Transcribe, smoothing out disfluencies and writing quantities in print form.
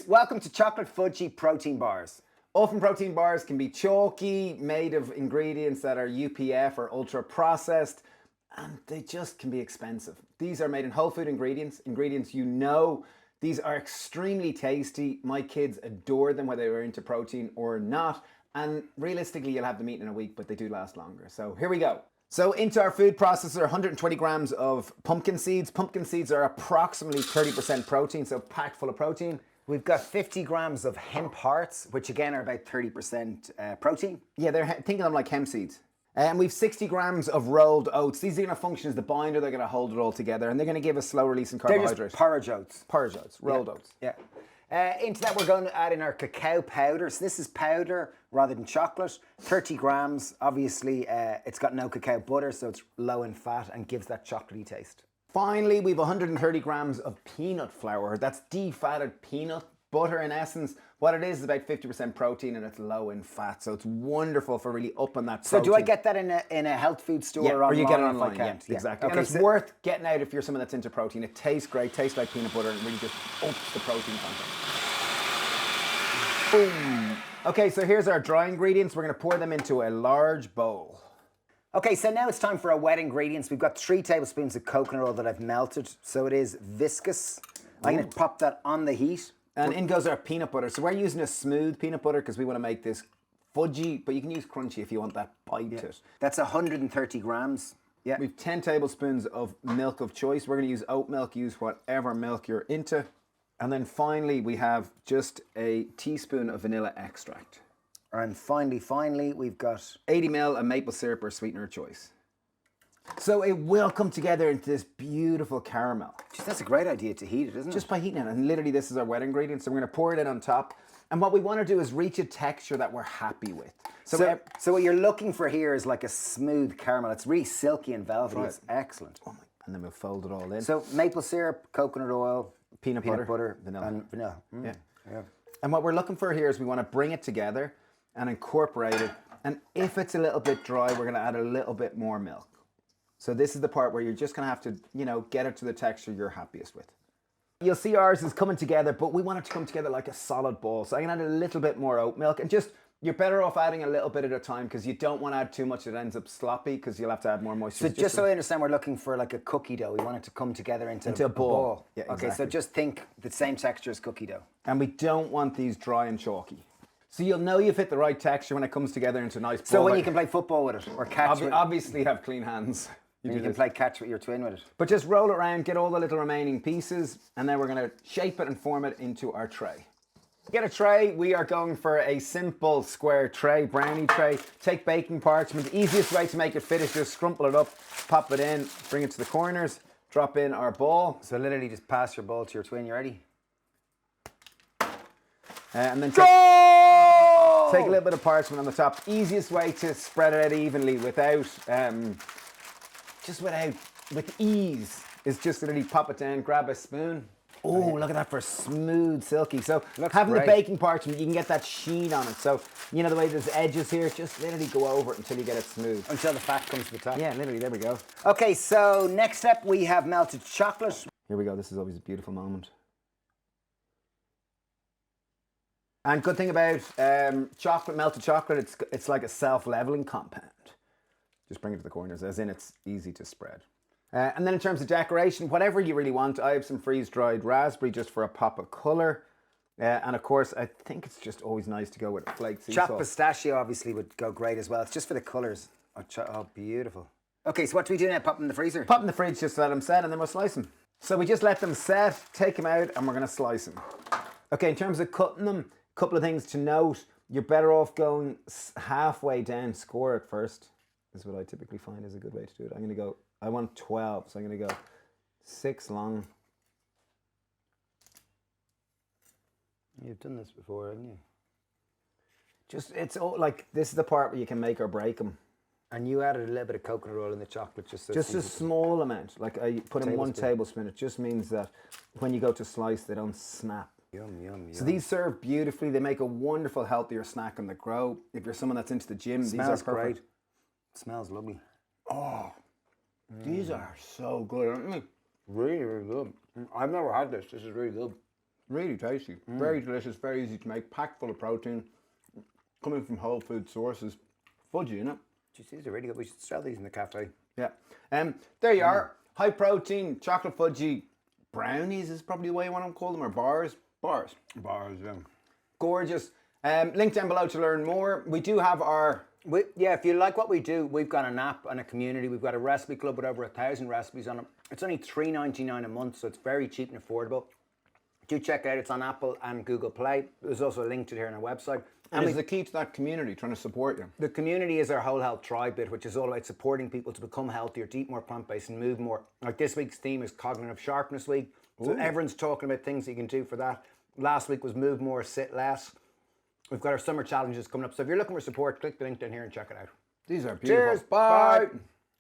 welcome to Chocolate Fudgy Protein Bars. Often protein bars can be chalky, made of ingredients that are UPF or ultra processed, and they just can be expensive. These are made in whole food ingredients, These are extremely tasty. My kids adore them whether they're into protein or not, and realistically you'll have them eaten in a week, but they do last longer. So here we go. So into our food processor, 120 grams of pumpkin seeds. Pumpkin seeds are approximately 30% protein, so packed full of protein. We've got 50 grams of hemp hearts, which again are about 30% protein. Yeah, think of them like hemp seeds. And we've 60 grams of rolled oats. These are going to function as the binder. They're going to hold it all together, and they're going to give us slow releasing carbohydrates. They're just porridge oats. Porridge oats, rolled oats. Yeah. Into that, we're going to add in our cacao powder. So this is powder rather than chocolate. 30 grams. Obviously, it's got no cacao butter, so it's low in fat and gives that chocolatey taste. Finally, we've 130 grams of peanut flour. That's defatted peanut butter in essence. What it is about 50% protein and it's low in fat. So it's wonderful for really upping that protein. So do I get that in a health food store or online? Or you get it online, if I can't? Yeah, exactly. Okay, and it's worth getting out if you're someone that's into protein. It tastes great, tastes like peanut butter, and really just ups the protein content. Boom. Okay, so here's our dry ingredients. We're going to pour them into a large bowl. Okay, so now it's time for our wet ingredients. We've got 3 tablespoons of coconut oil that I've melted, so it is viscous. I'm going to pop that on the heat. And in goes our peanut butter. So we're using a smooth peanut butter because we want to make this fudgy, but you can use crunchy if you want that bite to it. That's 130 grams. Yeah. We've 10 tablespoons of milk of choice. We're going to use oat milk, use whatever milk you're into. And then finally, we have just a teaspoon of vanilla extract. And finally, we've got 80 ml of maple syrup or sweetener of choice. So it will come together into this beautiful caramel. That's a great idea to heat it, isn't it? Just by heating it. And literally this is our wet ingredient. So we're going to pour it in on top. And what we want to do is reach a texture that we're happy with. So what you're looking for here is like a smooth caramel. It's really silky and velvety. Right. It's excellent. Oh my, and then we'll fold it all in. So maple syrup, coconut oil, peanut butter, vanilla. And vanilla. Yeah. And what we're looking for here is we want to bring it together and incorporate it. And if it's a little bit dry, we're going to add a little bit more milk. So this is the part where you're just going to have to, get it to the texture you're happiest with. You'll see ours is coming together, but we want it to come together like a solid ball. So I'm going to add a little bit more oat milk, and you're better off adding a little bit at a time because you don't want to add too much. It ends up sloppy because you'll have to add more moisture. So just so I understand, we're looking for like a cookie dough. We want it to come together into a ball. Yeah, exactly. Okay, so just think the same texture as cookie dough. And we don't want these dry and chalky. So you'll know you've hit the right texture when it comes together into a nice ball. So when you can play football with it or catch with it. Obviously have clean hands. You can play catch with your twin with it. But just roll it around, get all the little remaining pieces, and then we're going to shape it and form it into our tray. To get a tray, we are going for a simple square tray, brownie tray. Take baking parchment. The easiest way to make it fit is just scrumple it up, pop it in, bring it to the corners, drop in our ball. So literally just pass your ball to your twin. You ready? And then take a little bit of parchment on the top. Easiest way to spread it out evenly with ease is just literally pop it down, grab a spoon. Oh, look at that for smooth, silky. So having the baking parchment, you can get that sheen on it. So, the way there's edges here, just literally go over it until you get it smooth. Until the fat comes to the top. Yeah, literally, there we go. Okay, so next step, we have melted chocolate. Here we go, this is always a beautiful moment. And good thing about melted chocolate, it's like a self-leveling compound. Just bring it to the corners, as in it's easy to spread. And then in terms of decoration, whatever you really want. I have some freeze-dried raspberry just for a pop of colour. And of course, I think it's just always nice to go with a flaked sea chopped sauce. Pistachio obviously would go great as well. It's just for the colours. Oh, beautiful. Okay, so what do we do now? Pop them in the freezer? Pop them in the fridge just to let them set, and then we'll slice them. So we just let them set, take them out, and we're going to slice them. Okay, in terms of cutting them, a couple of things to note. You're better off going halfway down, score it first. Is what I typically find is a good way to do it. I want 12, so I'm going to go 6 long. You've done this before, haven't you? It's all like, this is the part where you can make or break them. And you added a little bit of coconut oil in the chocolate. Just a small amount. Like I put in 1 tablespoon. It just means that when you go to slice, they don't snap. Yum. So these serve beautifully. They make a wonderful, healthier snack on the go. If you're someone that's into the gym, these are perfect. Great. It smells lovely. Oh, these are so good, aren't they? Really, really good. I've never had this. This is really good. Really tasty. Very delicious, very easy to make, packed full of protein, coming from whole food sources. Fudgy, innit? Geez, these are really good. We should sell these in the cafe. Yeah. There you are. High protein, chocolate fudgy brownies is probably the way you want to call them, or bars. Bars, yeah. Gorgeous. Link down below to learn more. We do have our... Yeah, if you like what we do, we've got an app and a community. We've got a recipe club with over 1,000 recipes on it. It's only $3.99 a month, so it's very cheap and affordable. Do check it out. It's on Apple and Google Play. There's also a link to it here on our website. And is the key to that community, trying to support you? The community is our Whole Health Tribe bit, which is all about supporting people to become healthier, to eat more plant-based and move more. Like this week's theme is Cognitive Sharpness Week. So everyone's talking about things that you can do for that. Last week was Move More, Sit Less. We've got our summer challenges coming up. So if you're looking for support, click the link down here and check it out. These are beautiful. Cheers. Bye.